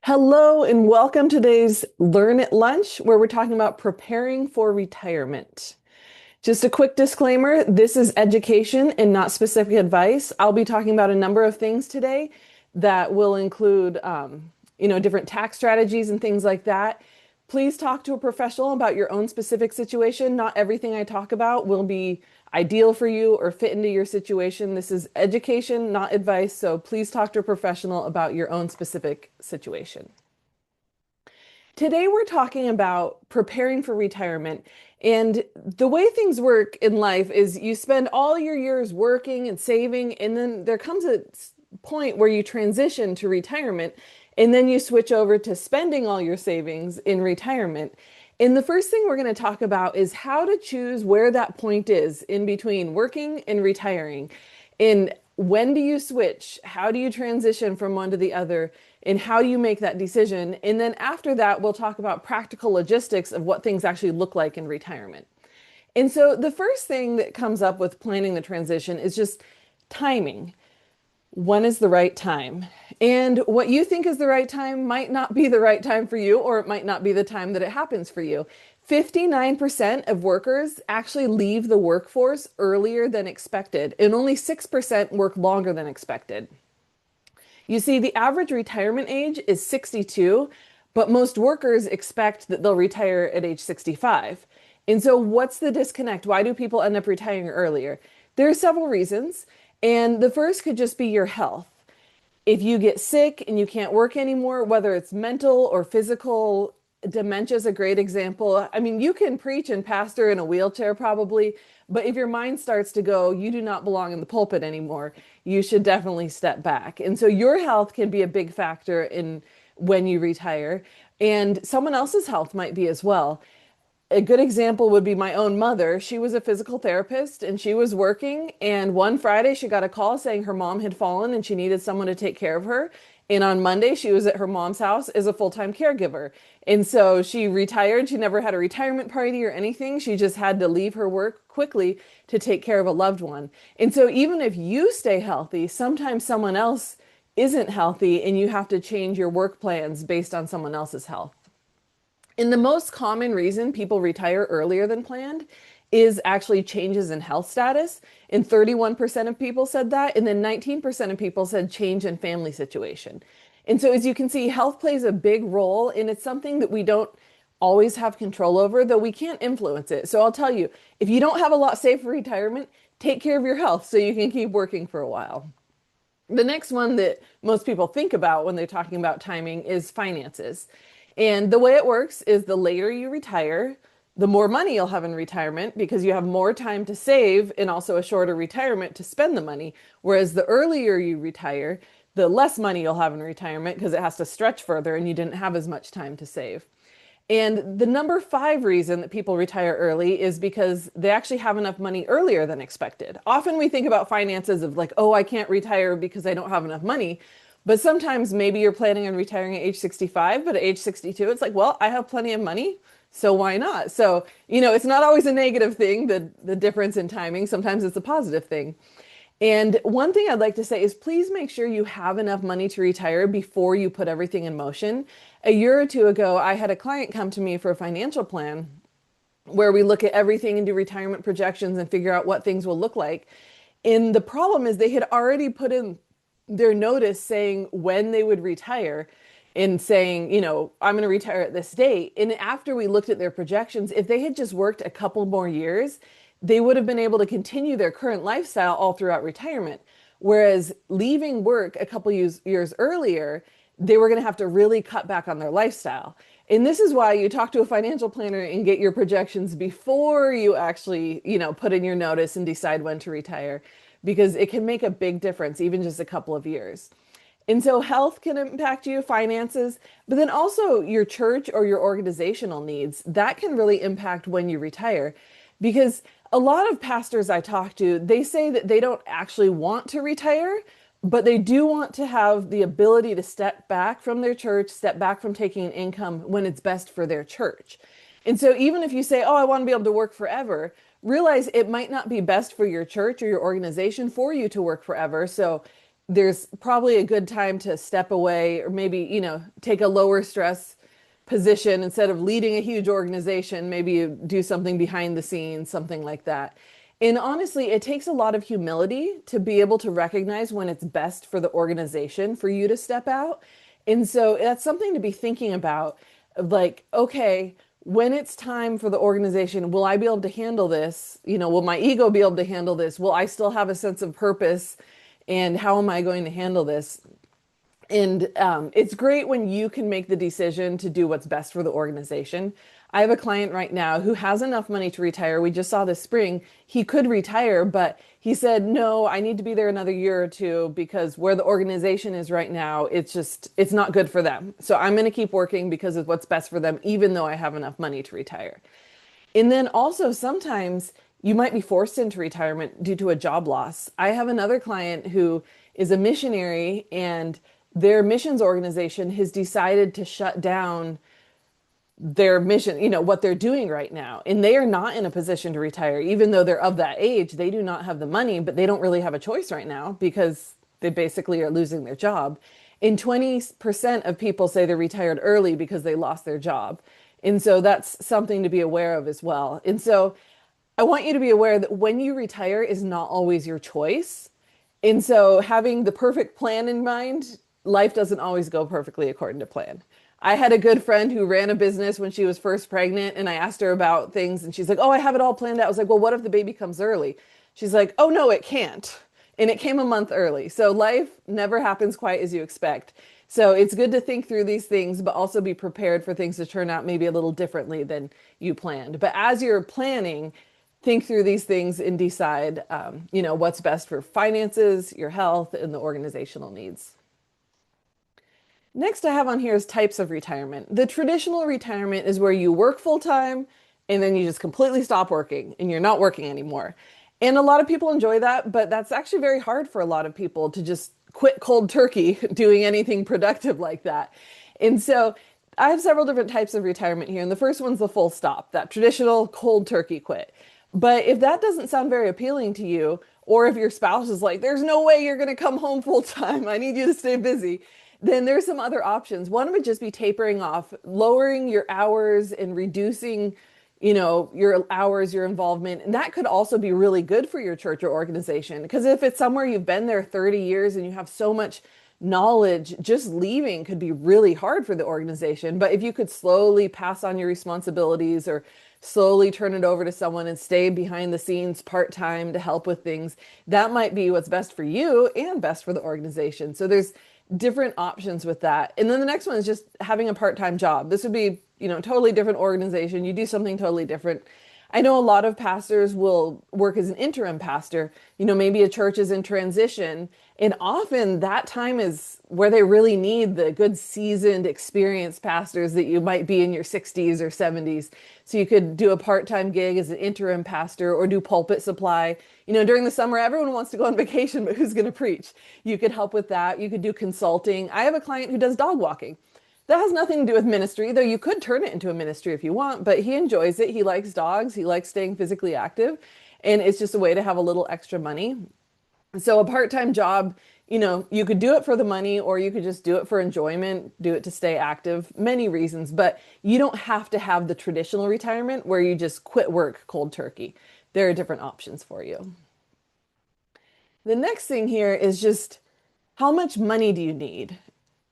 Hello and welcome to today's Learn at Lunch, where we're talking about preparing for retirement. Just a quick disclaimer, this is education and not specific advice. I'll be talking about a number of things today that will include, different tax strategies and things like that. Please talk to a professional about your own specific situation. Not everything I talk about will be ideal for you or fit into your situation. This is education, not advice. So please talk to a professional about your own specific situation. Today, we're talking about preparing for retirement. And the way things work in life is you spend all your years working and saving, and then there comes a point where you transition to retirement, and then you switch over to spending all your savings in retirement. And the first thing we're going to talk about is how to choose where that point is in between working and retiring. And when do you switch? How do you transition from one to the other? And how do you make that decision? And then after that, we'll talk about practical logistics of what things actually look like in retirement. And so the first thing that comes up with planning the transition is just timing. When is the right time? And what you think is the right time might not be the right time for you, or it might not be the time that it happens for you. 59% of workers actually leave the workforce earlier than expected, and only 6% work longer than expected. You see, the average retirement age is 62, but most workers expect that they'll retire at age 65. And so, what's the disconnect? Why do people end up retiring earlier? There are several reasons. And the first could just be your health. If you get sick and you can't work anymore, whether it's mental or physical, dementia is a great example. I mean, you can preach and pastor in a wheelchair probably, but if your mind starts to go, you do not belong in the pulpit anymore, you should definitely step back. And so your health can be a big factor in when you retire, and someone else's health might be as well. A good example would be my own mother. She was a physical therapist and she was working. And one Friday, she got a call saying her mom had fallen and she needed someone to take care of her. And on Monday, she was at her mom's house as a full-time caregiver. And so she retired. She never had a retirement party or anything. She just had to leave her work quickly to take care of a loved one. And so even if you stay healthy, sometimes someone else isn't healthy and you have to change your work plans based on someone else's health. And the most common reason people retire earlier than planned is actually changes in health status. And 31% of people said that. And then 19% of people said change in family situation. And so, as you can see, health plays a big role, and it's something that we don't always have control over, though we can't influence it. So, I'll tell you, if you don't have a lot saved for retirement, take care of your health so you can keep working for a while. The next one that most people think about when they're talking about timing is finances. And the way it works is the later you retire, the more money you'll have in retirement because you have more time to save and also a shorter retirement to spend the money. Whereas the earlier you retire, the less money you'll have in retirement because it has to stretch further and you didn't have as much time to save. And the number five reason that people retire early is because they actually have enough money earlier than expected. Often we think about finances of like, oh, I can't retire because I don't have enough money. But sometimes maybe you're planning on retiring at age 65, but at age 62, it's like, well, I have plenty of money, so why not? So, it's not always a negative thing, the difference in timing. Sometimes it's a positive thing. And one thing I'd like to say is please make sure you have enough money to retire before you put everything in motion. A year or two ago, I had a client come to me for a financial plan where we look at everything and do retirement projections and figure out what things will look like. And the problem is they had already put in their notice saying when they would retire and saying, I'm going to retire at this date. And after we looked at their projections, if they had just worked a couple more years, they would have been able to continue their current lifestyle all throughout retirement. Whereas leaving work a couple years earlier, they were going to have to really cut back on their lifestyle. And this is why you talk to a financial planner and get your projections before you actually, put in your notice and decide when to retire, because it can make a big difference, even just a couple of years. And so health can impact you, finances, but then also your church or your organizational needs. That can really impact when you retire, because a lot of pastors I talk to, they say that they don't actually want to retire, but they do want to have the ability to step back from their church, step back from taking an income when it's best for their church. And so even if you say, oh, I want to be able to work forever, realize it might not be best for your church or your organization for you to work forever. So there's probably a good time to step away or maybe, take a lower stress position instead of leading a huge organization. Maybe you do something behind the scenes, something like that. And honestly, it takes a lot of humility to be able to recognize when it's best for the organization for you to step out. And so that's something to be thinking about. Like, okay, when it's time for the organization, will I be able to handle this? Will my ego be able to handle this? Will I still have a sense of purpose? And how am I going to handle this? And it's great when you can make the decision to do what's best for the organization. I have a client right now who has enough money to retire. We just saw this spring he could retire, but he said, no, I need to be there another year or two because where the organization is right now, it's not good for them. So I'm going to keep working because of what's best for them, even though I have enough money to retire. And then also sometimes you might be forced into retirement due to a job loss. I have another client who is a missionary and their missions organization has decided to shut down their mission, what they're doing right now. And they are not in a position to retire, even though they're of that age. They do not have the money, but they don't really have a choice right now because they basically are losing their job. And 20% of people say they're retired early because they lost their job. And so that's something to be aware of as well. And so I want you to be aware that when you retire is not always your choice. And so having the perfect plan in mind, life doesn't always go perfectly according to plan. I had a good friend who ran a business when she was first pregnant, and I asked her about things, and she's like, oh, I have it all planned out. I was like, well, what if the baby comes early? She's like, oh, no, it can't. And it came a month early. So life never happens quite as you expect. So it's good to think through these things, but also be prepared for things to turn out maybe a little differently than you planned. But as you're planning, think through these things and decide, what's best for finances, your health, and the organizational needs. Next I have on here is types of retirement. The traditional retirement is where you work full time and then you just completely stop working and you're not working anymore. And a lot of people enjoy that, but that's actually very hard for a lot of people to just quit cold turkey doing anything productive like that. And so I have several different types of retirement here. And the first one's the full stop, that traditional cold turkey quit. But if that doesn't sound very appealing to you, or if your spouse is like, there's no way you're going to come home full time, I need you to stay busy, then there's some other options. One would just be tapering off, lowering your hours and reducing, your hours, your involvement. And that could also be really good for your church or organization. Because if it's somewhere you've been there 30 years and you have so much knowledge, just leaving could be really hard for the organization. But if you could slowly pass on your responsibilities or slowly turn it over to someone and stay behind the scenes part-time to help with things, that might be what's best for you and best for the organization. So there's different options with that. And then the next one is just having a part-time job. This would be, totally different organization. You do something totally different. I know a lot of pastors will work as an interim pastor. Maybe a church is in transition, and often that time is where they really need the good, seasoned, experienced pastors that you might be in your 60s or 70s. So you could do a part-time gig as an interim pastor or do pulpit supply. During the summer, everyone wants to go on vacation, but who's going to preach? You could help with that. You could do consulting. I have a client who does dog walking. That has nothing to do with ministry, though you could turn it into a ministry if you want, but he enjoys it. He likes dogs. He likes staying physically active, and it's just a way to have a little extra money. So a part-time job, you could do it for the money or you could just do it for enjoyment, do it to stay active, many reasons, but you don't have to have the traditional retirement where you just quit work cold turkey. There are different options for you. The next thing here is just how much money do you need?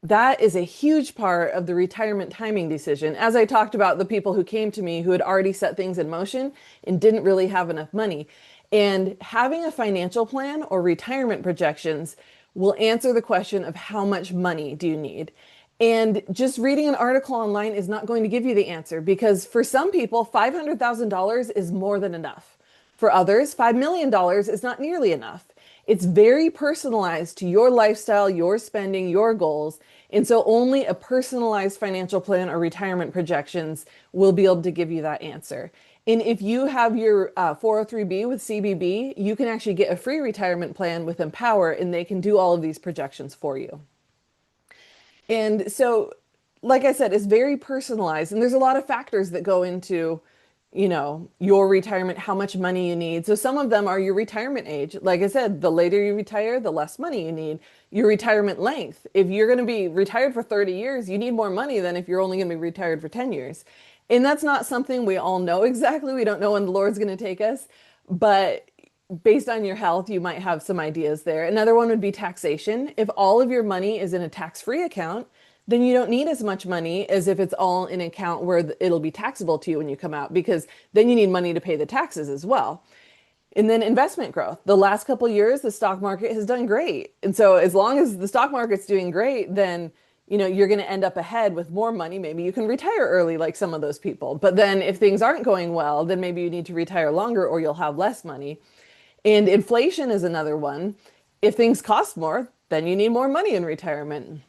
That is a huge part of the retirement timing decision. As I talked about the people who came to me who had already set things in motion and didn't really have enough money. And having a financial plan or retirement projections will answer the question of how much money do you need? And just reading an article online is not going to give you the answer because for some people, $500,000 is more than enough. For others, $5 million is not nearly enough. It's very personalized to your lifestyle, your spending, your goals. And so only a personalized financial plan or retirement projections will be able to give you that answer. And if you have your 403B with CBB, you can actually get a free retirement plan with Empower, and they can do all of these projections for you. And so, like I said, it's very personalized, and there's a lot of factors that go into your retirement, how much money you need. So some of them are your retirement age. Like I said, the later you retire, the less money you need. Your retirement length. If you're going to be retired for 30 years, you need more money than if you're only going to be retired for 10 years. And that's not something we all know exactly. We don't know when the Lord's going to take us, but based on your health, you might have some ideas there. Another one would be taxation. If all of your money is in a tax-free account, then you don't need as much money as if it's all in an account where it'll be taxable to you when you come out, because then you need money to pay the taxes as well. And then investment growth. The last couple of years, the stock market has done great. And so as long as the stock market's doing great, then you're going to end up ahead with more money. Maybe you can retire early like some of those people. But then if things aren't going well, then maybe you need to retire longer or you'll have less money. And inflation is another one. If things cost more, then you need more money in retirement.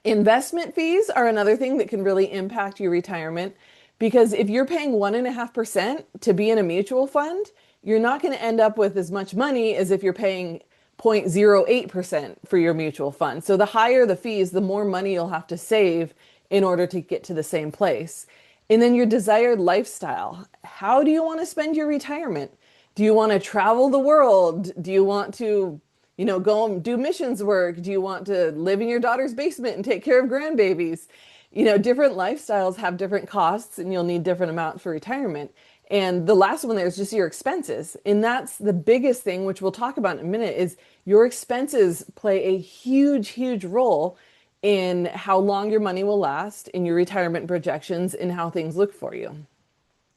Investment fees are another thing that can really impact your retirement, because if you're paying 1.5% to be in a mutual fund, you're not going to end up with as much money as if you're paying 0.08% for your mutual fund. So the higher the fees, the more money you'll have to save in order to get to the same place. And then your desired lifestyle. How do you want to spend your retirement? Do you want to travel the world? Do you want to go and do missions work? Do you want to live in your daughter's basement and take care of grandbabies? Different lifestyles have different costs and you'll need different amounts for retirement. And the last one there is just your expenses. And that's the biggest thing, which we'll talk about in a minute, is your expenses play a huge, huge role in how long your money will last, in your retirement projections, and how things look for you.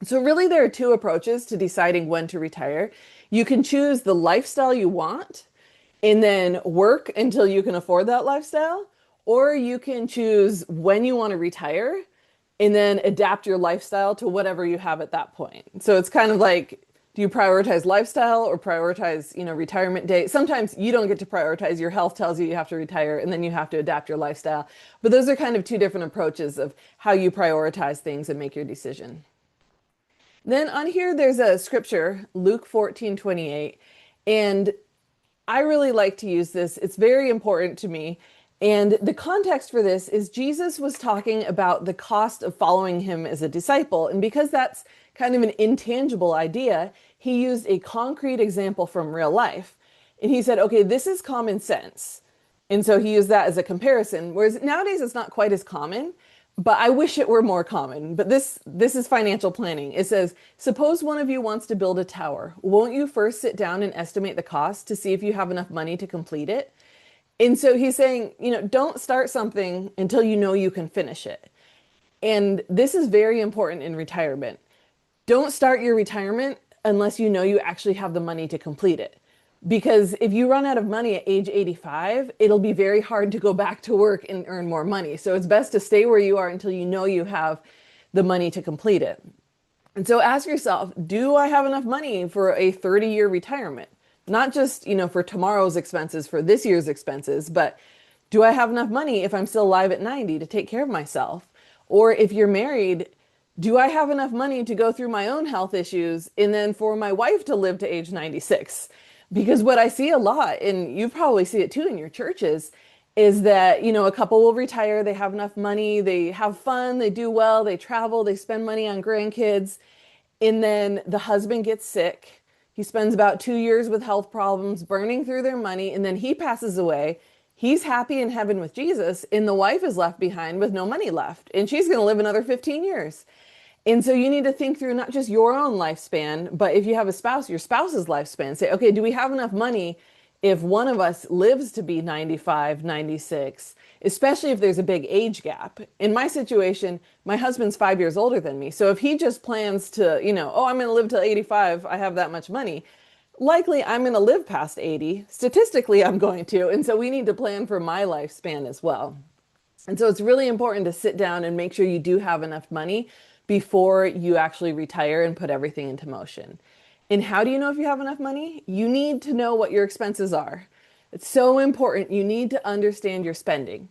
So really there are two approaches to deciding when to retire. You can choose the lifestyle you want and then work until you can afford that lifestyle, or you can choose when you want to retire and then adapt your lifestyle to whatever you have at that point. So it's kind of like, do you prioritize lifestyle or prioritize, retirement date? Sometimes you don't get to prioritize. Your health tells you have to retire and then you have to adapt your lifestyle. But those are kind of two different approaches of how you prioritize things and make your decision. Then on here, there's a scripture, Luke 14:28, and I really like to use this. It's very important to me. And the context for this is Jesus was talking about the cost of following him as a disciple. And because that's kind of an intangible idea, he used a concrete example from real life. And he said, okay, this is common sense. And so he used that as a comparison, whereas nowadays it's not quite as common, but I wish it were more common. But this is financial planning. It says, suppose one of you wants to build a tower. Won't you first sit down and estimate the cost to see if you have enough money to complete it? And so he's saying, don't start something until you know you can finish it. And this is very important in retirement. Don't start your retirement unless you know you actually have the money to complete it. Because if you run out of money at age 85, it'll be very hard to go back to work and earn more money. So it's best to stay where you are until you know you have the money to complete it. And so ask yourself, do I have enough money for a 30-year retirement? Not just, for tomorrow's expenses, for this year's expenses, but do I have enough money if I'm still alive at 90 to take care of myself? Or if you're married, do I have enough money to go through my own health issues and then for my wife to live to age 96? Because what I see a lot, and you probably see it too in your churches, is that, a couple will retire, they have enough money, they have fun, they do well, they travel, they spend money on grandkids, and then the husband gets sick. He spends about 2 years with health problems, burning through their money, and then he passes away. He's happy in heaven with Jesus, and the wife is left behind with no money left, and she's going to live another 15 years. And so you need to think through not just your own lifespan, but if you have a spouse, your spouse's lifespan. Say, okay, do we have enough money if one of us lives to be 95, 96, especially if there's a big age gap? In my situation, my husband's 5 years older than me. So if he just plans to, oh, I'm going to live till 85, I have that much money, likely I'm going to live past 80. Statistically, I'm going to. And so we need to plan for my lifespan as well. And so it's really important to sit down and make sure you do have enough money before you actually retire and put everything into motion. And how do you know if you have enough money? You need to know what your expenses are. It's so important. You need to understand your spending.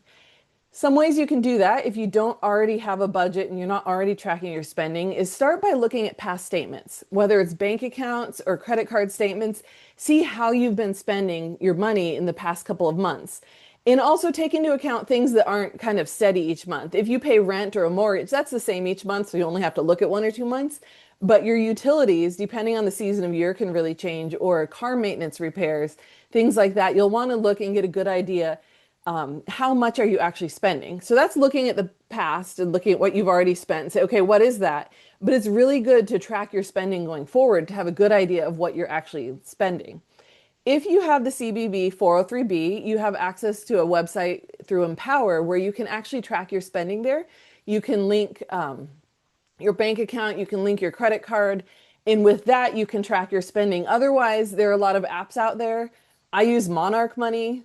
Some ways you can do that if you don't already have a budget and you're not already tracking your spending is start by looking at past statements, whether it's bank accounts or credit card statements. See how you've been spending your money in the past couple of months. And also take into account things that aren't kind of steady each month. If you pay rent or a mortgage, that's the same each month, so you only have to look at 1 or 2 months. But your utilities, depending on the season of year, can really change, or car maintenance repairs, things like that. You'll want to look and get a good idea. How much are you actually spending? So that's looking at the past and looking at what you've already spent and say, okay, what is that? But it's really good to track your spending going forward to have a good idea of what you're actually spending. If you have the CBB 403B, you have access to a website through Empower where you can actually track your spending there. You can link your bank account, you can link your credit card, and with that, you can track your spending. Otherwise, there are a lot of apps out there. I use Monarch Money.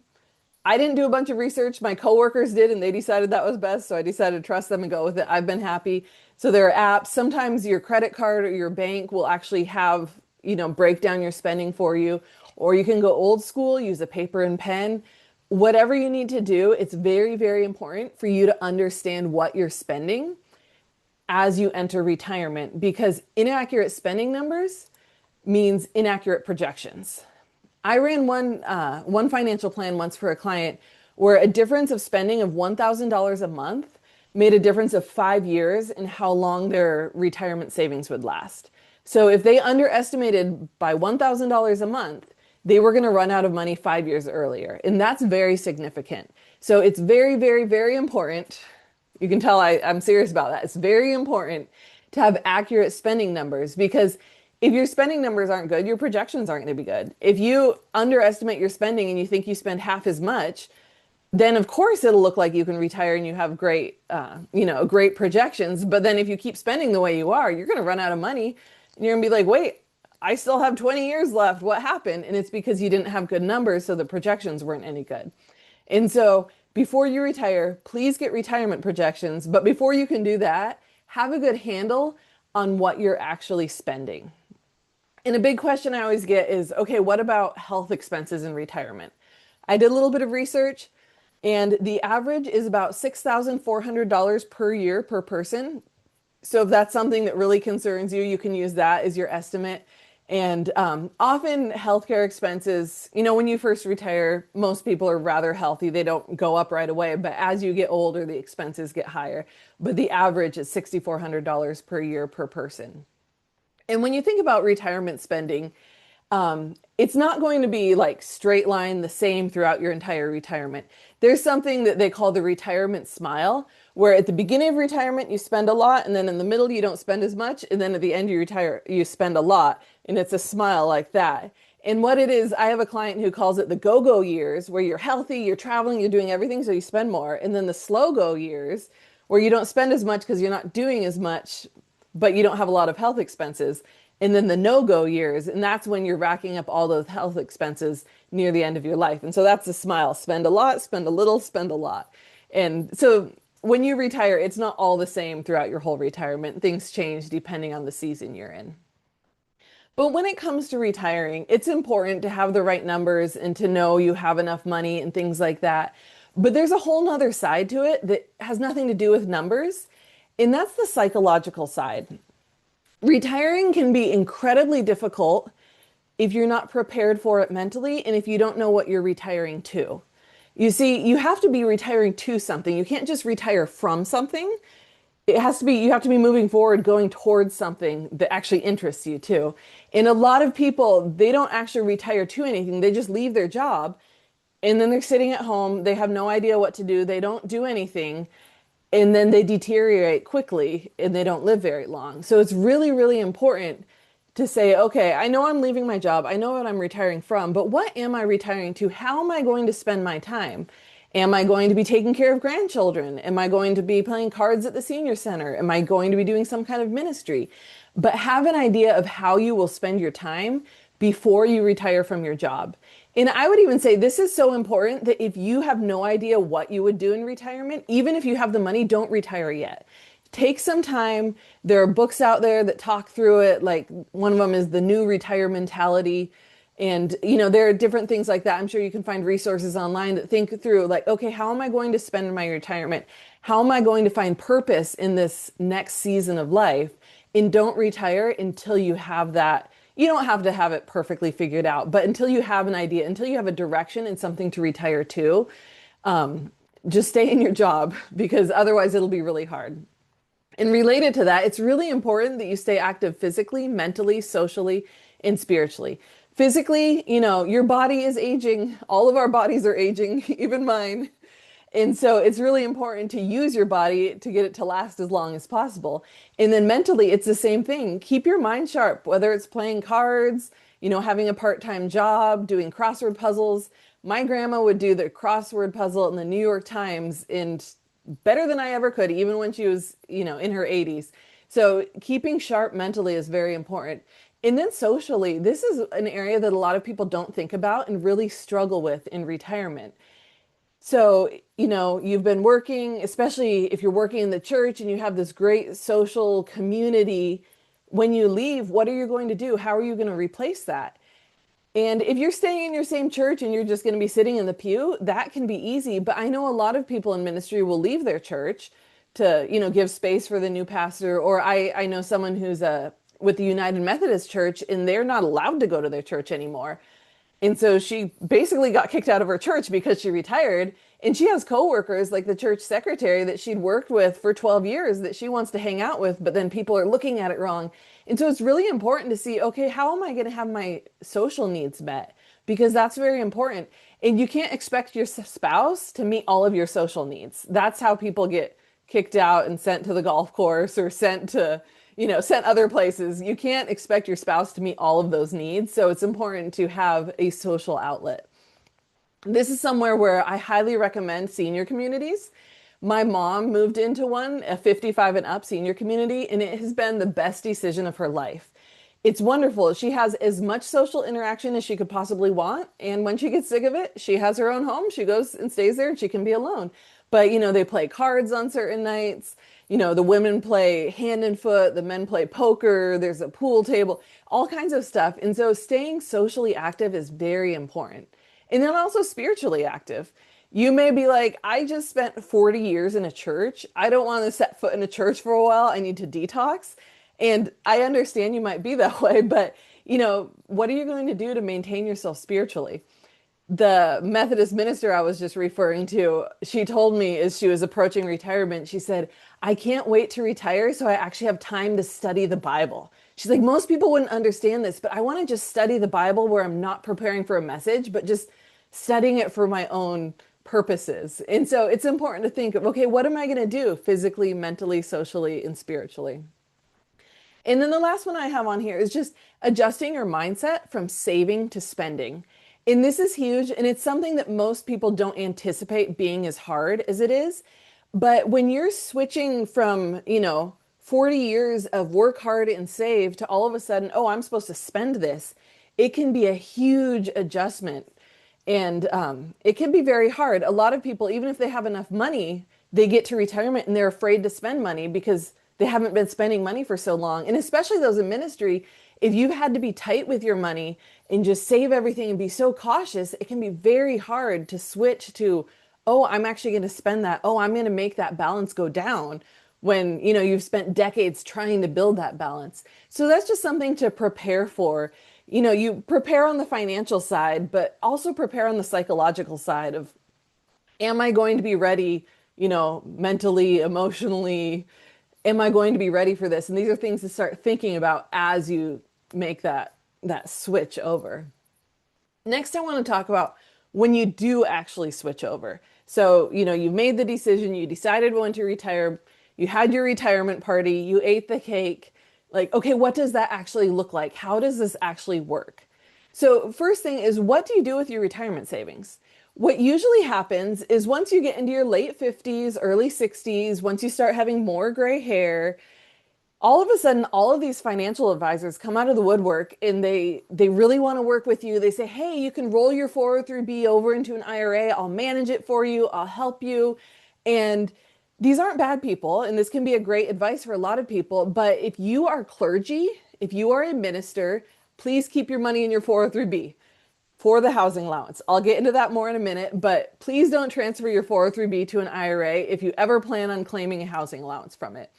I didn't do a bunch of research. My coworkers did, and they decided that was best. So I decided to trust them and go with it. I've been happy. So there are apps. Sometimes your credit card or your bank will actually have, break down your spending for you. Or you can go old school, use a paper and pen. Whatever you need to do, it's very, very important for you to understand what you're spending as you enter retirement, because inaccurate spending numbers means inaccurate projections. I ran one financial plan once for a client where a difference of spending of $1,000 a month made a difference of 5 years in how long their retirement savings would last. So if they underestimated by $1,000 a month, they were going to run out of money 5 years earlier. And that's very significant. So it's very, very, very important. You can tell I'm serious about that. It's very important to have accurate spending numbers, because if your spending numbers aren't good, your projections aren't going to be good. If you underestimate your spending and you think you spend half as much, then of course it'll look like you can retire and you have great projections. But then if you keep spending the way you are, you're going to run out of money and you're going to be like, wait, I still have 20 years left. What happened? And it's because you didn't have good numbers, so the projections weren't any good. And so before you retire, please get retirement projections. But before you can do that, have a good handle on what you're actually spending. And a big question I always get is, okay, what about health expenses in retirement? I did a little bit of research, and the average is about $6,400 per year per person. So if that's something that really concerns you, you can use that as your estimate. And often healthcare expenses, when you first retire, most people are rather healthy. They don't go up right away. But as you get older, the expenses get higher. But the average is $6,400 per year per person. And when you think about retirement spending, it's not going to be like straight line the same throughout your entire retirement. There's something that they call the retirement smile, where at the beginning of retirement, you spend a lot, and then in the middle, you don't spend as much, and then at the end, you retire, you spend a lot, and it's a smile like that. And what it is, I have a client who calls it the go-go years, where you're healthy, you're traveling, you're doing everything, so you spend more. And then the slow-go years, where you don't spend as much because you're not doing as much, but you don't have a lot of health expenses. And then the no-go years, and that's when you're racking up all those health expenses near the end of your life. And so that's the smile. Spend a lot, spend a little, spend a lot. And so when you retire, it's not all the same throughout your whole retirement. Things change depending on the season you're in. But when it comes to retiring, it's important to have the right numbers and to know you have enough money and things like that. But there's a whole nother side to it that has nothing to do with numbers, and that's the psychological side. Retiring can be incredibly difficult if you're not prepared for it mentally and if you don't know what you're retiring to. You see, you have to be retiring to something. You can't just retire from something. You have to be moving forward, going towards something that actually interests you too. And a lot of people, they don't actually retire to anything. They just leave their job and then they're sitting at home. They have no idea what to do. They don't do anything. And then they deteriorate quickly and they don't live very long. So it's really, really important to say, okay, I know I'm leaving my job. I know what I'm retiring from, but what am I retiring to? How am I going to spend my time? Am I going to be taking care of grandchildren? Am I going to be playing cards at the senior center? Am I going to be doing some kind of ministry? But have an idea of how you will spend your time before you retire from your job. And I would even say this is so important that if you have no idea what you would do in retirement, even if you have the money, don't retire yet. Take some time. There are books out there that talk through it. Like one of them is The New Retire Mentality. And, there are different things like that. I'm sure you can find resources online that think through like, okay, how am I going to spend my retirement? How am I going to find purpose in this next season of life? And don't retire until you have that. You don't have to have it perfectly figured out, but until you have an idea, until you have a direction and something to retire to, Um, just stay in your job because otherwise it'll be really hard. And related to that, it's really important that you stay active physically, mentally, socially, and spiritually. Physically, your body is aging. All of our bodies are aging, even mine. And so it's really important to use your body to get it to last as long as possible. And then mentally, it's the same thing. Keep your mind sharp, whether it's playing cards, having a part-time job, doing crossword puzzles. My grandma would do the crossword puzzle in the New York Times and better than I ever could, even when she was, in her 80s. So keeping sharp mentally is very important. And then socially, this is an area that a lot of people don't think about and really struggle with in retirement. So, you've been working, especially if you're working in the church and you have this great social community. When you leave, what are you going to do? How are you going to replace that? And if you're staying in your same church and you're just going to be sitting in the pew, that can be easy. But I know a lot of people in ministry will leave their church to, give space for the new pastor. Or I know someone who's with the United Methodist Church and they're not allowed to go to their church anymore. And so she basically got kicked out of her church because she retired. And she has coworkers like the church secretary that she'd worked with for 12 years that she wants to hang out with, but then people are looking at it wrong. And so it's really important to see, okay, how am I going to have my social needs met? Because that's very important. And you can't expect your spouse to meet all of your social needs. That's how people get kicked out and sent to the golf course or sent other places. You can't expect your spouse to meet all of those needs. So it's important to have a social outlet. This is somewhere where I highly recommend senior communities. My mom moved into one, a 55 and up senior community, and it has been the best decision of her life. It's wonderful. She has as much social interaction as she could possibly want. And when she gets sick of it, she has her own home. She goes and stays there and she can be alone. But, they play cards on certain nights. The women play hand and foot, the men play poker, there's a pool table, all kinds of stuff. And so staying socially active is very important. And then also spiritually active. You may be like, I just spent 40 years in a church. I don't want to set foot in a church for a while. I need to detox. And I understand you might be that way, but what are you going to do to maintain yourself spiritually? The Methodist minister I was just referring to, she told me as she was approaching retirement, she said, I can't wait to retire so I actually have time to study the Bible. She's like, most people wouldn't understand this, but I want to just study the Bible where I'm not preparing for a message, but just studying it for my own purposes. And so it's important to think of, okay, what am I going to do physically, mentally, socially, and spiritually? And then the last one I have on here is just adjusting your mindset from saving to spending. And this is huge, and it's something that most people don't anticipate being as hard as it is. But when you're switching from, 40 years of work hard and save to all of a sudden, oh, I'm supposed to spend this, it can be a huge adjustment. And it can be very hard. A lot of people, even if they have enough money, they get to retirement and they're afraid to spend money because they haven't been spending money for so long. And especially those in ministry, if you've had to be tight with your money and just save everything and be so cautious, it can be very hard to switch to, oh, I'm actually going to spend that. Oh, I'm going to make that balance go down when, you've spent decades trying to build that balance. So that's just something to prepare for. You prepare on the financial side, but also prepare on the psychological side of, am I going to be ready, mentally, emotionally? Am I going to be ready for this? And these are things to start thinking about as you make that switch over. Next, I want to talk about when you do actually switch over. So, you've made the decision, you decided when to retire, you had your retirement party, you ate the cake. Like, okay, what does that actually look like? How does this actually work? So first thing is, what do you do with your retirement savings? What usually happens is once you get into your late 50s, early 60s, once you start having more gray hair, all of a sudden, all of these financial advisors come out of the woodwork and they really want to work with you. They say, hey, you can roll your 403B over into an IRA. I'll manage it for you. I'll help you. And these aren't bad people. And this can be a great advice for a lot of people. But if you are clergy, if you are a minister, please keep your money in your 403B for the housing allowance. I'll get into that more in a minute, but please don't transfer your 403B to an IRA if you ever plan on claiming a housing allowance from it.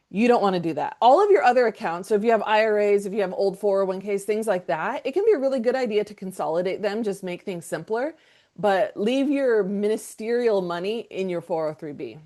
You don't want to do that. All of your other accounts, so if you have IRAs, if you have old 401ks, things like that, it can be a really good idea to consolidate them, just make things simpler. but leave your ministerial money in your 403b.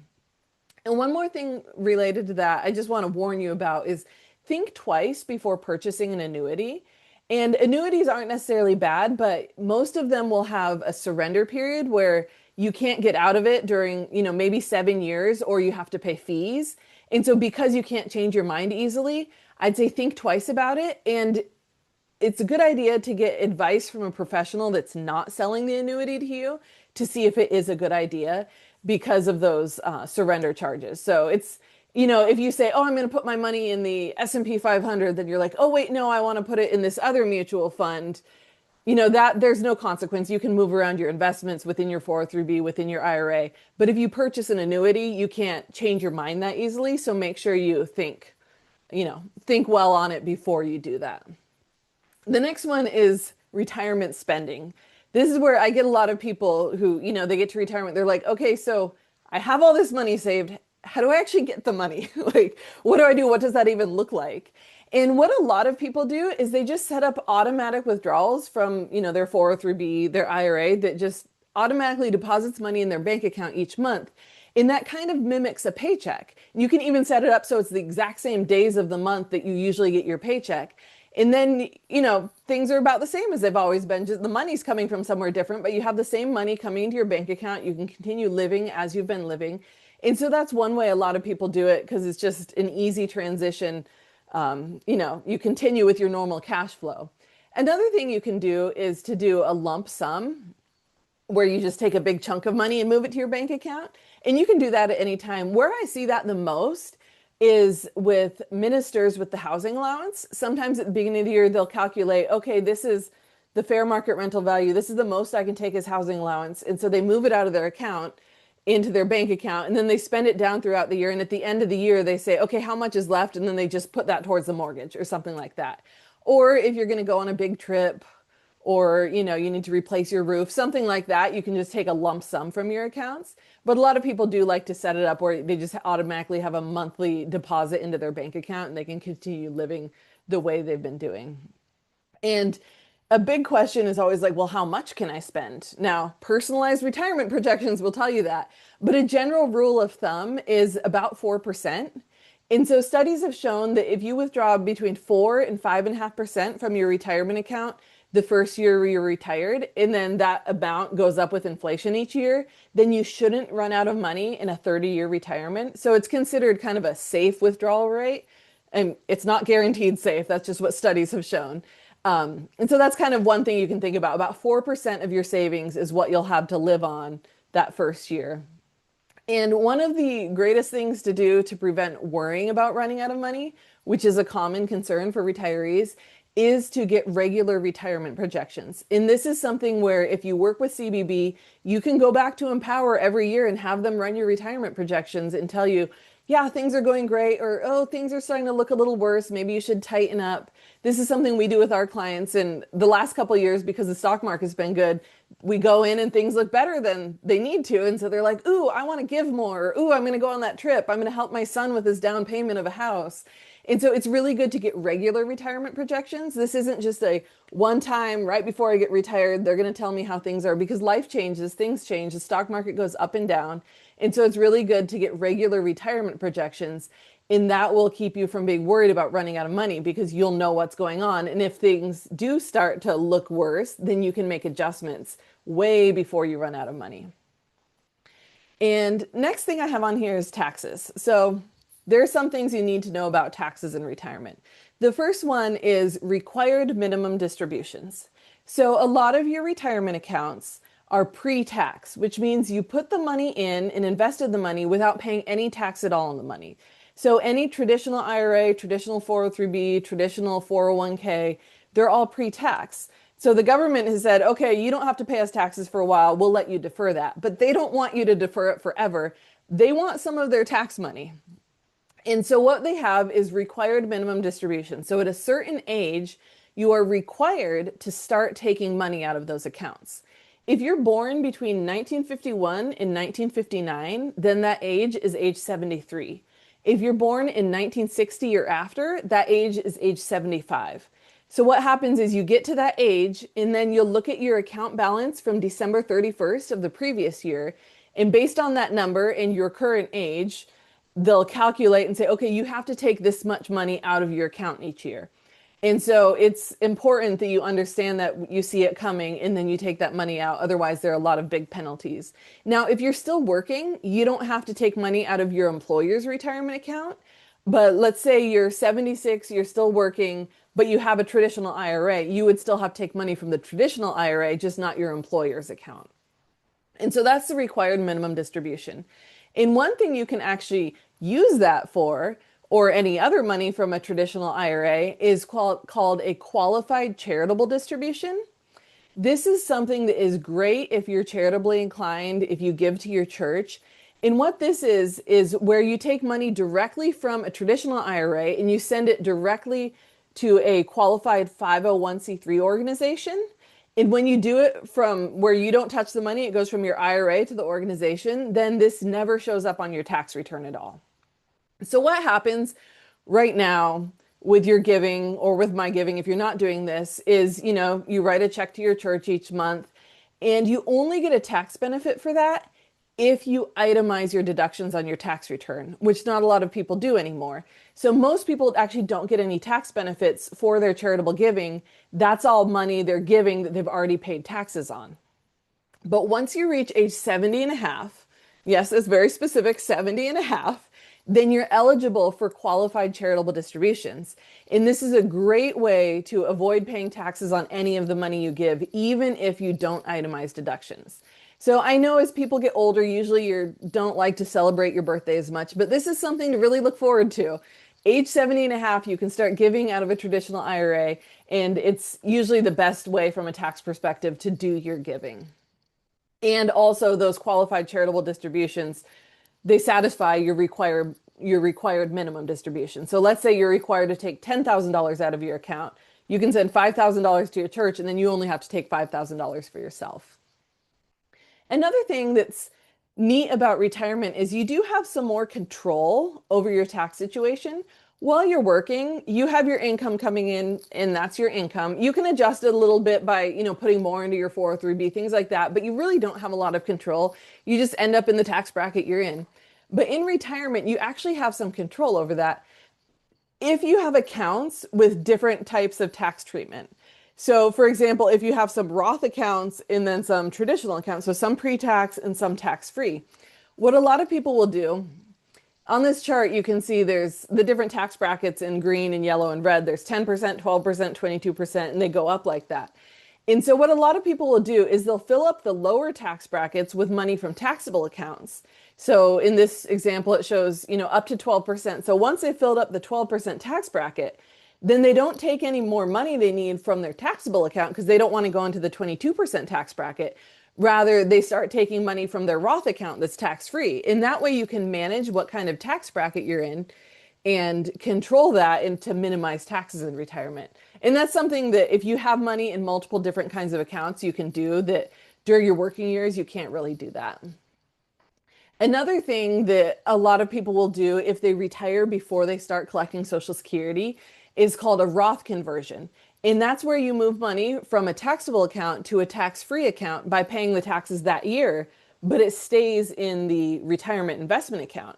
And one more thing related to that, I just want to warn you about is think twice before purchasing an annuity. And annuities aren't necessarily bad, but most of them will have a surrender period where you can't get out of it during, maybe 7 years, or you have to pay fees. And so because you can't change your mind easily, I'd say think twice about it. And it's a good idea to get advice from a professional that's not selling the annuity to you to see if it is a good idea because of those surrender charges. So it's, if you say, oh, I'm going to put my money in the S&P 500, then you're like, oh, wait, no, I want to put it in this other mutual fund. That there's no consequence. You can move around your investments within your 403b, within your IRA. But if you purchase an annuity, you can't change your mind that easily. So make sure you think well on it before you do that. The next one is retirement spending. This is where I get a lot of people who, they get to retirement. They're like, okay, so I have all this money saved. How do I actually get the money? Like, what do I do? What does that even look like? And what a lot of people do is they just set up automatic withdrawals from, their 403b, their IRA that just automatically deposits money in their bank account each month. And that kind of mimics a paycheck. You can even set it up so it's the exact same days of the month that you usually get your paycheck. And then, things are about the same as they've always been. Just the money's coming from somewhere different, but you have the same money coming into your bank account. You can continue living as you've been living. And so that's one way a lot of people do it because it's just an easy transition. You continue with your normal cash flow. Another thing you can do is to do a lump sum where you just take a big chunk of money and move it to your bank account. And you can do that at any time. Where I see that the most is with ministers with the housing allowance. Sometimes at the beginning of the year, they'll calculate, okay, this is the fair market rental value. This is the most I can take as housing allowance. And so they move it out of their account into their bank account, and then they spend it down throughout the year. And at the end of the year, they say, okay, how much is left? And then they just put that towards the mortgage or something like that. Or if you're going to go on a big trip, or you need to replace your roof, something like that, you can just take a lump sum from your accounts. But a lot of people do like to set it up where they just automatically have a monthly deposit into their bank account and they can continue living the way they've been doing. And a big question is always like, well, how much can I spend? Now, personalized retirement projections will tell you that, but a general rule of thumb is about 4%. And so studies have shown that if you withdraw between 4 and 5.5% from your retirement account the first year you're retired, and then that amount goes up with inflation each year, then you shouldn't run out of money in a 30-year retirement. So it's considered kind of a safe withdrawal rate. And it's not guaranteed safe. That's just what studies have shown. And so that's kind of one thing you can think about. About 4% of your savings is what you'll have to live on that first year. And one of the greatest things to do to prevent worrying about running out of money, which is a common concern for retirees, is to get regular retirement projections. And this is something where if you work with CBB, you can go back to Empower every year and have them run your retirement projections and tell you, yeah, things are going great, or, oh, things are starting to look a little worse. Maybe you should tighten up. This is something we do with our clients. And the last couple of years, because the stock market's been good, we go in and things look better than they need to. And so they're like, ooh, I want to give more. Or, ooh, I'm going to go on that trip. I'm going to help my son with his down payment of a house. And so it's really good to get regular retirement projections. This isn't just a one time right before I get retired, they're going to tell me how things are, because life changes, things change, the stock market goes up and down. And so it's really good to get regular retirement projections. And that will keep you from being worried about running out of money because you'll know what's going on. And if things do start to look worse, then you can make adjustments way before you run out of money. And next thing I have on here is taxes. So there are some things you need to know about taxes in retirement. The first one is required minimum distributions. So a lot of your retirement accounts are pre-tax, which means you put the money in and invested the money without paying any tax at all on the money. So any traditional IRA, traditional 403b, traditional 401k, they're all pre-tax. So the government has said, okay, you don't have to pay us taxes for a while. We'll let you defer that. But they don't want you to defer it forever. They want some of their tax money. And so what they have is required minimum distribution. So at a certain age, you are required to start taking money out of those accounts. If you're born between 1951 and 1959, then that age is age 73. If you're born in 1960 or after, that age is age 75. So what happens is you get to that age and then you'll look at your account balance from December 31st of the previous year. And based on that number and your current age, they'll calculate and say, okay, you have to take this much money out of your account each year. And so it's important that you understand that you see it coming and then you take that money out. Otherwise, there are a lot of big penalties. Now, if you're still working, you don't have to take money out of your employer's retirement account. But let's say you're 76, you're still working, but you have a traditional IRA, you would still have to take money from the traditional IRA, just not your employer's account. And so that's the required minimum distribution. And one thing you can actually use that for, or any other money from a traditional IRA, is called a qualified charitable distribution. This is something that is great if you're charitably inclined, if you give to your church. And what this is where you take money directly from a traditional IRA and you send it directly to a qualified 501c3 organization. And when you do it from where you don't touch the money, it goes from your IRA to the organization, then this never shows up on your tax return at all. So what happens right now with your giving or with my giving, if you're not doing this, is, you write a check to your church each month and you only get a tax benefit for that if you itemize your deductions on your tax return, which not a lot of people do anymore. So most people actually don't get any tax benefits for their charitable giving. That's all money they're giving that they've already paid taxes on. But once you reach age 70 and a half, yes, it's very specific, 70 and a half, then you're eligible for qualified charitable distributions. And this is a great way to avoid paying taxes on any of the money you give, even if you don't itemize deductions. So I know as people get older, usually you don't like to celebrate your birthday as much, but this is something to really look forward to. Age 70 and a half, you can start giving out of a traditional IRA, and it's usually the best way from a tax perspective to do your giving. And also those qualified charitable distributions, they satisfy your required minimum distribution. So let's say you're required to take $10,000 out of your account. You can send $5,000 to your church, and then you only have to take $5,000 for yourself. Another thing that's neat about retirement is you do have some more control over your tax situation. While you're working, you have your income coming in, and that's your income. You can adjust it a little bit by, putting more into your 403b, things like that, but you really don't have a lot of control. You just end up in the tax bracket you're in. But in retirement, you actually have some control over that if you have accounts with different types of tax treatment. So for example, if you have some Roth accounts and then some traditional accounts, so some pre-tax and some tax-free, what a lot of people will do, on this chart, you can see there's the different tax brackets in green and yellow and red. There's 10%, 12%, 22%, and they go up like that. And so what a lot of people will do is they'll fill up the lower tax brackets with money from taxable accounts. So in this example, it shows, up to 12%. So once they've filled up the 12% tax bracket, then they don't take any more money they need from their taxable account because they don't want to go into the 22% tax bracket. Rather, they start taking money from their Roth account that's tax-free. And that way you can manage what kind of tax bracket you're in and control that and to minimize taxes in retirement. And that's something that if you have money in multiple different kinds of accounts, you can do that during your working years, you can't really do that. Another thing that a lot of people will do if they retire before they start collecting Social Security is called a Roth conversion. And that's where you move money from a taxable account to a tax-free account by paying the taxes that year, but it stays in the retirement investment account.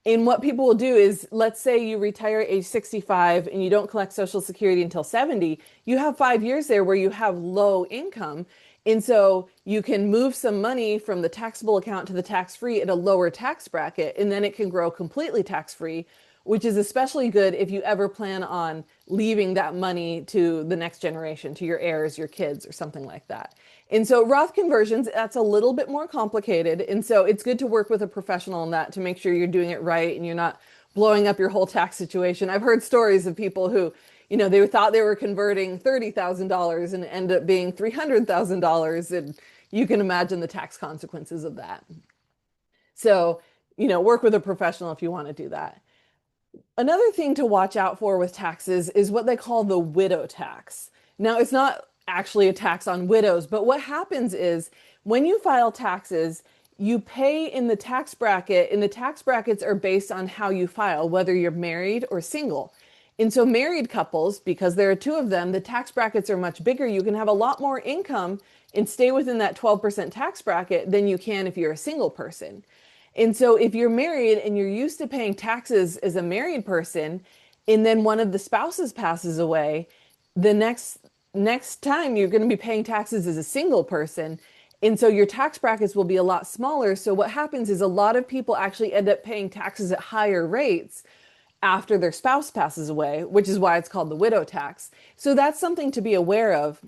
And what people will do is, let's say you retire at age 65 and you don't collect Social Security until 70, you have 5 years there where you have low income. And so you can move some money from the taxable account to the tax-free at a lower tax bracket, and then it can grow completely tax-free, which is especially good if you ever plan on leaving that money to the next generation, to your heirs, your kids, or something like that. And so Roth conversions, that's a little bit more complicated. And so it's good to work with a professional on that to make sure you're doing it right and you're not blowing up your whole tax situation. I've heard stories of people who, they thought they were converting $30,000 and it ended up being $300,000. And you can imagine the tax consequences of that. So, work with a professional if you want to do that. Another thing to watch out for with taxes is what they call the widow tax. Now, it's not actually a tax on widows, but what happens is when you file taxes, you pay in the tax bracket, and the tax brackets are based on how you file, whether you're married or single. And so married couples, because there are two of them, the tax brackets are much bigger. You can have a lot more income and stay within that 12% tax bracket than you can if you're a single person. And so if you're married and you're used to paying taxes as a married person, and then one of the spouses passes away, the next time you're going to be paying taxes as a single person. And so your tax brackets will be a lot smaller. So what happens is a lot of people actually end up paying taxes at higher rates after their spouse passes away, which is why it's called the widow tax. So that's something to be aware of,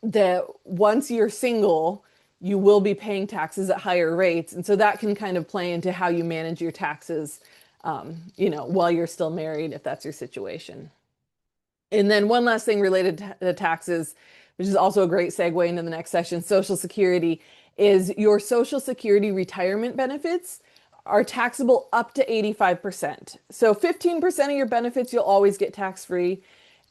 that once you're single, you will be paying taxes at higher rates. And so that can kind of play into how you manage your taxes, while you're still married, if that's your situation. And then one last thing related to the taxes, which is also a great segue into the next section, Social Security, is your Social Security retirement benefits are taxable up to 85%. So 15% of your benefits you'll always get tax-free.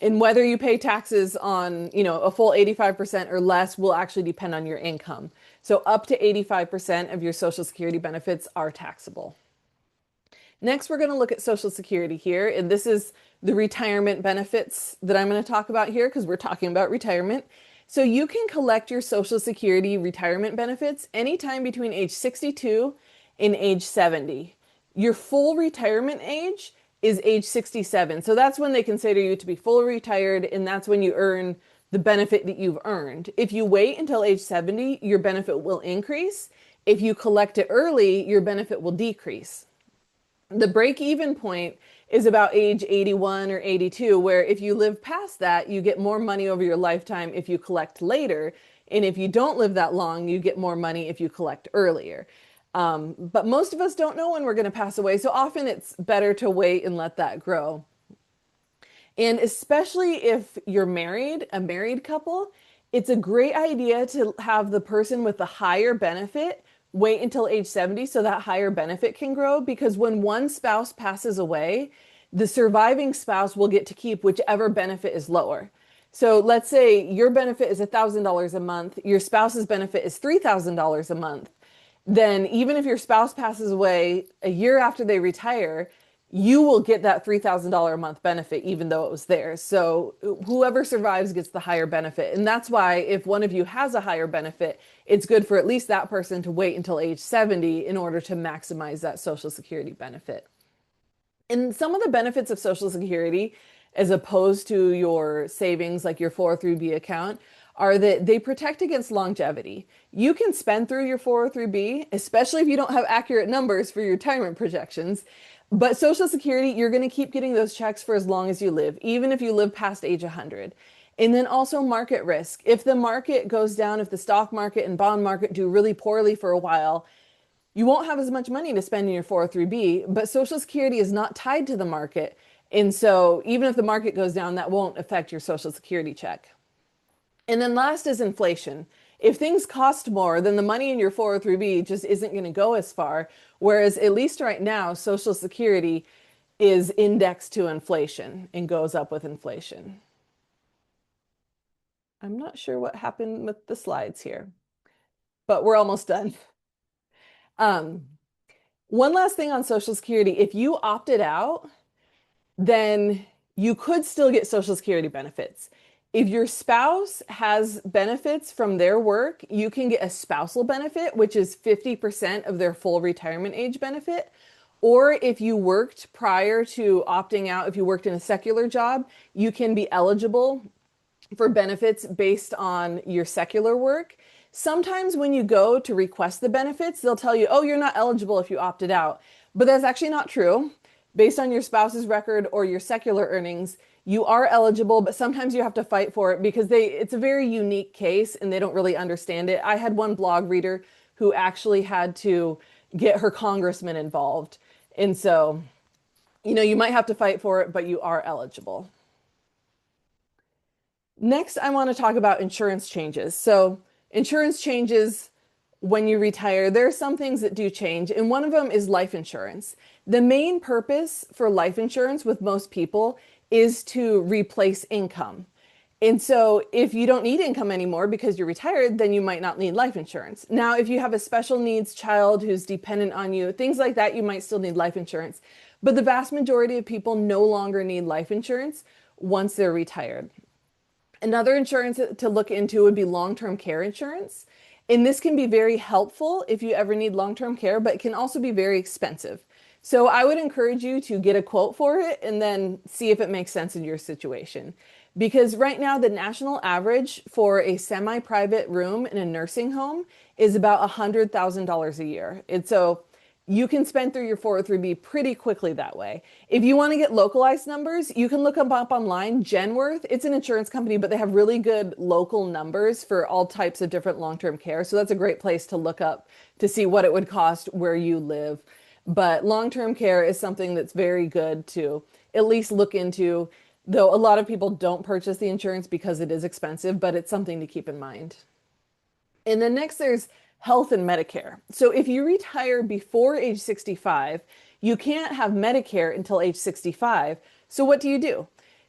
And whether you pay taxes on, a full 85% or less will actually depend on your income. So up to 85% of your Social Security benefits are taxable. Next, we're going to look at Social Security here, and this is the retirement benefits that I'm going to talk about here because we're talking about retirement. So you can collect your Social Security retirement benefits anytime between age 62 and age 70. Your full retirement age is age 67. So that's when they consider you to be fully retired, and that's when you earn the benefit that you've earned. If you wait until age 70, your benefit will increase. If you collect it early, your benefit will decrease. The break-even point is about age 81 or 82, where if you live past that, you get more money over your lifetime if you collect later. And if you don't live that long, you get more money if you collect earlier. But most of us don't know when we're going to pass away, so often it's better to wait and let that grow. And especially if you're married, a married couple, it's a great idea to have the person with the higher benefit wait until age 70 so that higher benefit can grow, because when one spouse passes away, the surviving spouse will get to keep whichever benefit is lower. So let's say your benefit is $1,000 a month, your spouse's benefit is $3,000 a month. Then even if your spouse passes away a year after they retire, you will get that $3,000 a month benefit, even though it was theirs. So whoever survives gets the higher benefit. And that's why if one of you has a higher benefit, it's good for at least that person to wait until age 70 in order to maximize that Social Security benefit. And some of the benefits of Social Security, as opposed to your savings, like your 403(b) account, are that they protect against longevity. You can spend through your 403(b), especially if you don't have accurate numbers for your retirement projections. But Social Security, you're going to keep getting those checks for as long as you live, even if you live past age 100. And then also market risk. If the market goes down, if the stock market and bond market do really poorly for a while, you won't have as much money to spend in your 403(b), but Social Security is not tied to the market. And so even if the market goes down, that won't affect your Social Security check. And then last is inflation. If things cost more, then the money in your 403(b) just isn't going to go as far. Whereas at least right now, Social Security is indexed to inflation and goes up with inflation. I'm not sure what happened with the slides here, but we're almost done. One last thing on Social Security. If you opted out, then you could still get Social Security benefits. If your spouse has benefits from their work, you can get a spousal benefit, which is 50% of their full retirement age benefit. Or if you worked prior to opting out, if you worked in a secular job, you can be eligible for benefits based on your secular work. Sometimes when you go to request the benefits, they'll tell you, oh, you're not eligible if you opted out. But that's actually not true. Based on your spouse's record or your secular earnings, you are eligible, but sometimes you have to fight for it because it's a very unique case and they don't really understand it. I had one blog reader who actually had to get her congressman involved. And so, you might have to fight for it, but you are eligible. Next, I want to talk about insurance changes. So insurance changes when you retire. There are some things that do change, and one of them is life insurance. The main purpose for life insurance with most people is to replace income. And so if you don't need income anymore because you're retired, then you might not need life insurance. Now, if you have a special needs child who's dependent on you, things like that, you might still need life insurance. but the vast majority of people no longer need life insurance once they're retired. Another insurance to look into would be long-term care insurance. And this can be very helpful if you ever need long-term care, but it can also be very expensive. So I would encourage you to get a quote for it and then see if it makes sense in your situation. Because right now, the national average for a semi-private room in a nursing home is about $100,000 a year. And so you can spend through your 403B pretty quickly that way. If you want to get localized numbers, you can look them up online. Genworth, it's an insurance company, but they have really good local numbers for all types of different long-term care. So that's a great place to look up to see what it would cost where you live. But long-term care is something that's very good to at least look into, though a lot of people don't purchase the insurance because it is expensive, but it's something to keep in mind. And then next, there's health and Medicare. So if you retire before age 65, you can't have Medicare until age 65. So what do?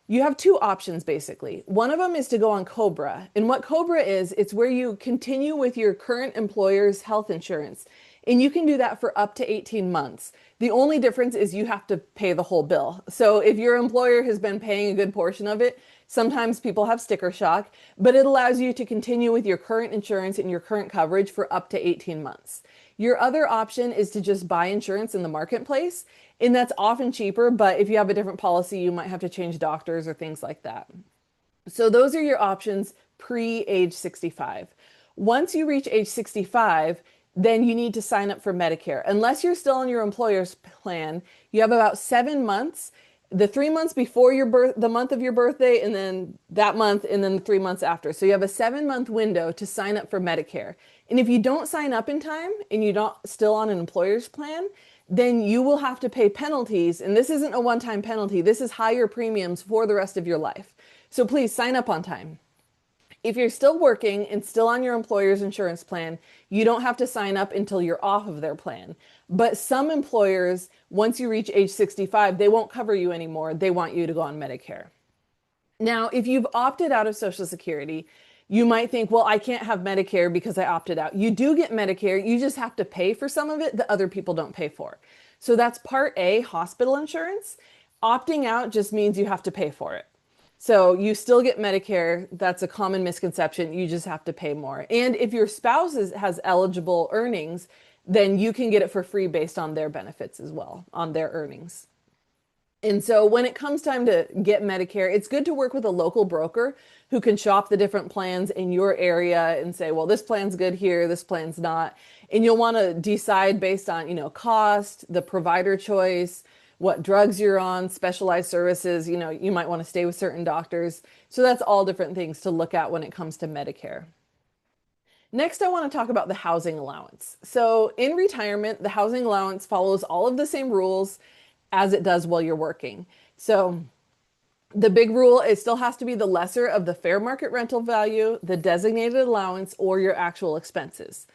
You have two options basically. One of them is to go on Cobra. And what Cobra is, it's where you continue with your current employer's health insurance. And you can do that for up to 18 months. The only difference is you have to pay the whole bill. So if your employer has been paying a good portion of it, sometimes people have sticker shock, but it allows you to continue with your current insurance and your current coverage for up to 18 months. Your other option is to just buy insurance in the marketplace, and that's often cheaper, but if you have a different policy, you might have to change doctors or things like that. So those are your options pre-age 65. Once you reach age 65, then you need to sign up for Medicare. Unless you're still on your employer's plan, you have about 7 months, the 3 months before your birth, the month of your birthday, and then that month, and then the 3 months after. So you have a 7 month window to sign up for Medicare. And if you don't sign up in time and you're not still on an employer's plan, then you will have to pay penalties. And this isn't a one-time penalty. This is higher premiums for the rest of your life. So please sign up on time. If you're still working and still on your employer's insurance plan, you don't have to sign up until you're off of their plan. But some employers, once you reach age 65, they won't cover you anymore. They want you to go on Medicare. Now, if you've opted out of Social Security, you might think, well, I can't have Medicare because I opted out. You do get Medicare. You just have to pay for some of it that other people don't pay for. So that's Part A, hospital insurance. Opting out just means you have to pay for it. So you still get Medicare. That's a common misconception. You just have to pay more. And if your spouse has eligible earnings, then you can get it for free based on their benefits as well, on their earnings. And so when it comes time to get Medicare, it's good to work with a local broker who can shop the different plans in your area and say, well, this plan's good here, this plan's not. And you'll want to decide based on, cost, the provider choice, what drugs you're on, specialized services, you might want to stay with certain doctors. So that's all different things to look at when it comes to Medicare. Next, I want to talk about the housing allowance. So in retirement, the housing allowance follows all of the same rules as it does while you're working. So the big rule, it still has to be the lesser of the fair market rental value, the designated allowance, or your actual expenses.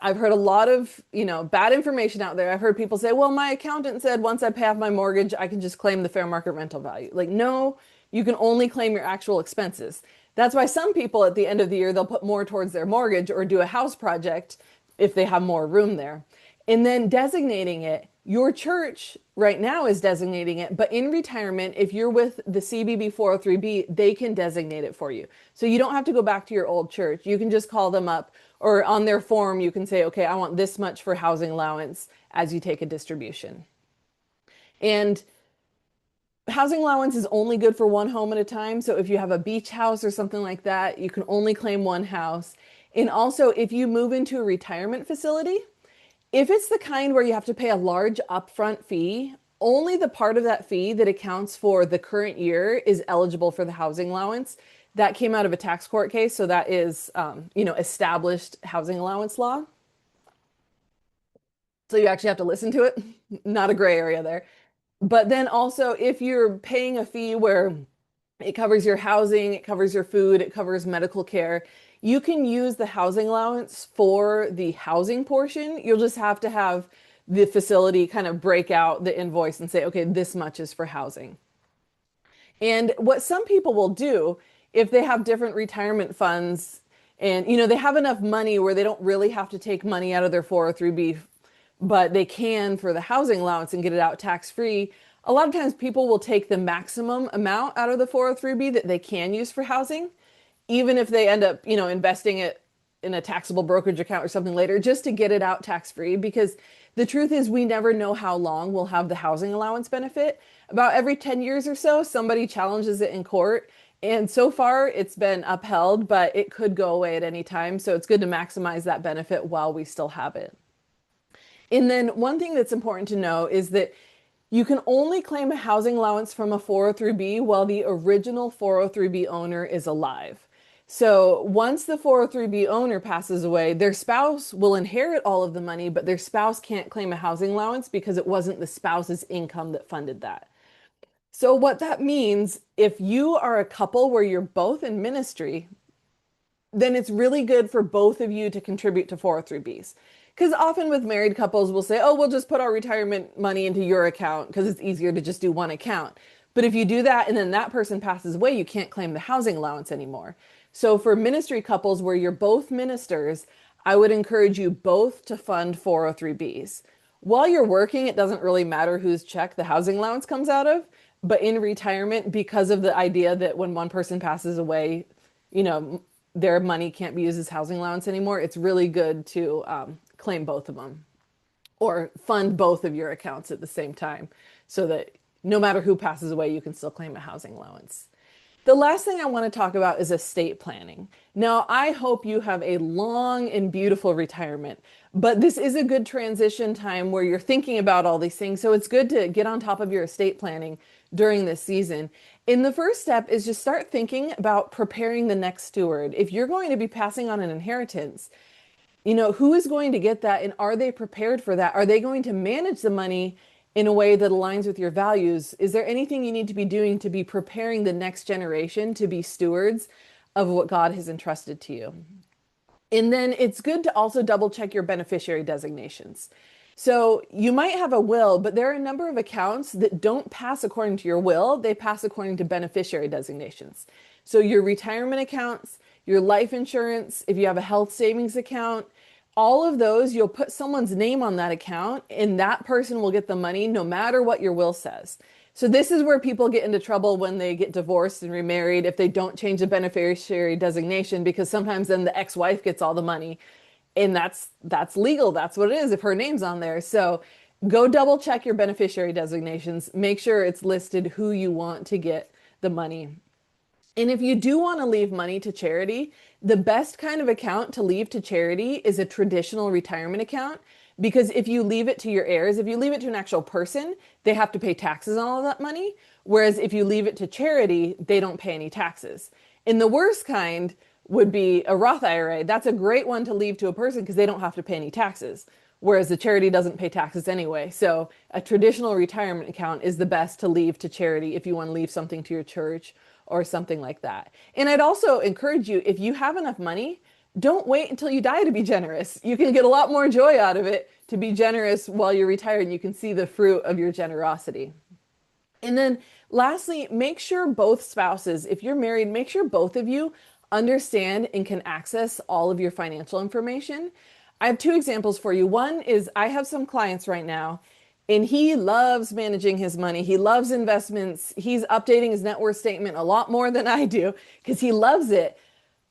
I've heard a lot of, bad information out there. I've heard people say, well, my accountant said once I pay off my mortgage, I can just claim the fair market rental value. Like, no, you can only claim your actual expenses. That's why some people at the end of the year, they'll put more towards their mortgage or do a house project if they have more room there. And then designating it, your church right now is designating it, but in retirement, if you're with the CBB 403B, they can designate it for you. So you don't have to go back to your old church. You can just call them up, or on their form, you can say, okay, I want this much for housing allowance as you take a distribution. And housing allowance is only good for one home at a time. So if you have a beach house or something like that, you can only claim one house. And also, if you move into a retirement facility, if it's the kind where you have to pay a large upfront fee, only the part of that fee that accounts for the current year is eligible for the housing allowance. That came out of a tax court case, so that is, established housing allowance law. So you actually have to listen to it, not a gray area there. But then also, if you're paying a fee where it covers your housing, it covers your food, it covers medical care, you can use the housing allowance for the housing portion. You'll just have to have the facility kind of break out the invoice and say, okay, this much is for housing. And what some people will do if they have different retirement funds and they have enough money where they don't really have to take money out of their 403B but they can for the housing allowance and get it out tax free. A lot of times people will take the maximum amount out of the 403b that they can use for housing, even if they end up, investing it in a taxable brokerage account or something later, just to get it out tax free. Because the truth is, we never know how long we'll have the housing allowance benefit. About every 10 years or so, somebody challenges it in court. And so far, it's been upheld, but it could go away at any time. So it's good to maximize that benefit while we still have it. And then one thing that's important to know is that you can only claim a housing allowance from a 403b while the original 403b owner is alive. So once the 403b owner passes away, their spouse will inherit all of the money, but their spouse can't claim a housing allowance because it wasn't the spouse's income that funded that. So what that means, if you are a couple where you're both in ministry, then it's really good for both of you to contribute to 403bs. Because often with married couples, we'll say, oh, we'll just put our retirement money into your account because it's easier to just do one account. But if you do that and then that person passes away, you can't claim the housing allowance anymore. So for ministry couples where you're both ministers, I would encourage you both to fund 403bs. While you're working, it doesn't really matter whose check the housing allowance comes out of. But in retirement, because of the idea that when one person passes away, you know, their money can't be used as housing allowance anymore, it's really good to claim both of them or fund both of your accounts at the same time so that no matter who passes away, you can still claim a housing allowance. The last thing I want to talk about is estate planning. Now, I hope you have a long and beautiful retirement, but this is a good transition time where you're thinking about all these things. So it's good to get on top of your estate planning during this season. And the first step is just start thinking about preparing the next steward. If you're going to be passing on an inheritance, who is going to get that and are they prepared for that? Are they going to manage the money in a way that aligns with your values? Is there anything you need to be doing to be preparing the next generation to be stewards of what God has entrusted to you? And then it's good to also double check your beneficiary designations. So you might have a will, but there are a number of accounts that don't pass according to your will. They pass according to beneficiary designations. So your retirement accounts, your life insurance, if you have a health savings account, all of those, you'll put someone's name on that account and that person will get the money no matter what your will says. So this is where people get into trouble when they get divorced and remarried if they don't change the beneficiary designation, because sometimes then the ex-wife gets all the money and that's legal. That's what it is if her name's on there. So go double check your beneficiary designations. Make sure it's listed who you want to get the money. And if you do want to leave money to charity, the best kind of account to leave to charity is a traditional retirement account. Because if you leave it to your heirs, if you leave it to an actual person, they have to pay taxes on all of that money. Whereas if you leave it to charity, they don't pay any taxes. And the worst kind would be a Roth IRA. That's a great one to leave to a person because they don't have to pay any taxes. Whereas the charity doesn't pay taxes anyway. So a traditional retirement account is the best to leave to charity if you want to leave something to your church or something like that. And I'd also encourage you, if you have enough money, don't wait until you die to be generous. You can get a lot more joy out of it to be generous while you're retired and you can see the fruit of your generosity. And then lastly, make sure both spouses, if you're married, make sure both of you understand and can access all of your financial information. I have two examples for you. One is I have some clients right now and he loves managing his money. He loves investments. He's updating his net worth statement a lot more than I do because he loves it.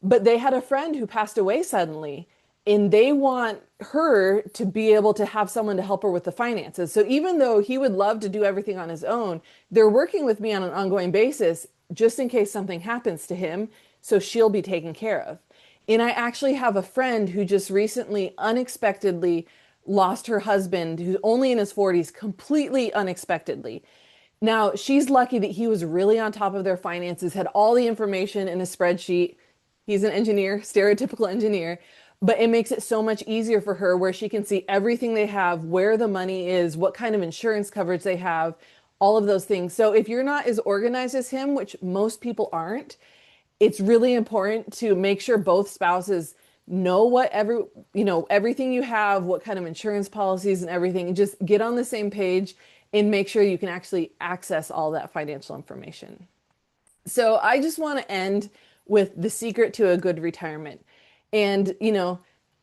But they had a friend who passed away suddenly, and they want her to be able to have someone to help her with the finances. So even though he would love to do everything on his own, they're working with me on an ongoing basis just in case something happens to him, so she'll be taken care of. And I actually have a friend who just recently unexpectedly lost her husband, who's only in his 40s, completely unexpectedly. Now, she's lucky that he was really on top of their finances, had all the information in a spreadsheet. He's an engineer, stereotypical engineer, but it makes it so much easier for her where she can see everything they have, where the money is, what kind of insurance coverage they have, all of those things. So if you're not as organized as him, which most people aren't, it's really important to make sure both spouses know everything you have, what kind of insurance policies and everything, and just get on the same page and make sure you can actually access all that financial information. So I just want to end with the secret to a good retirement. And,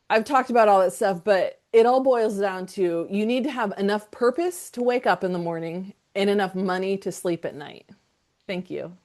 I've talked about all that stuff, but it all boils down to you need to have enough purpose to wake up in the morning and enough money to sleep at night. Thank you.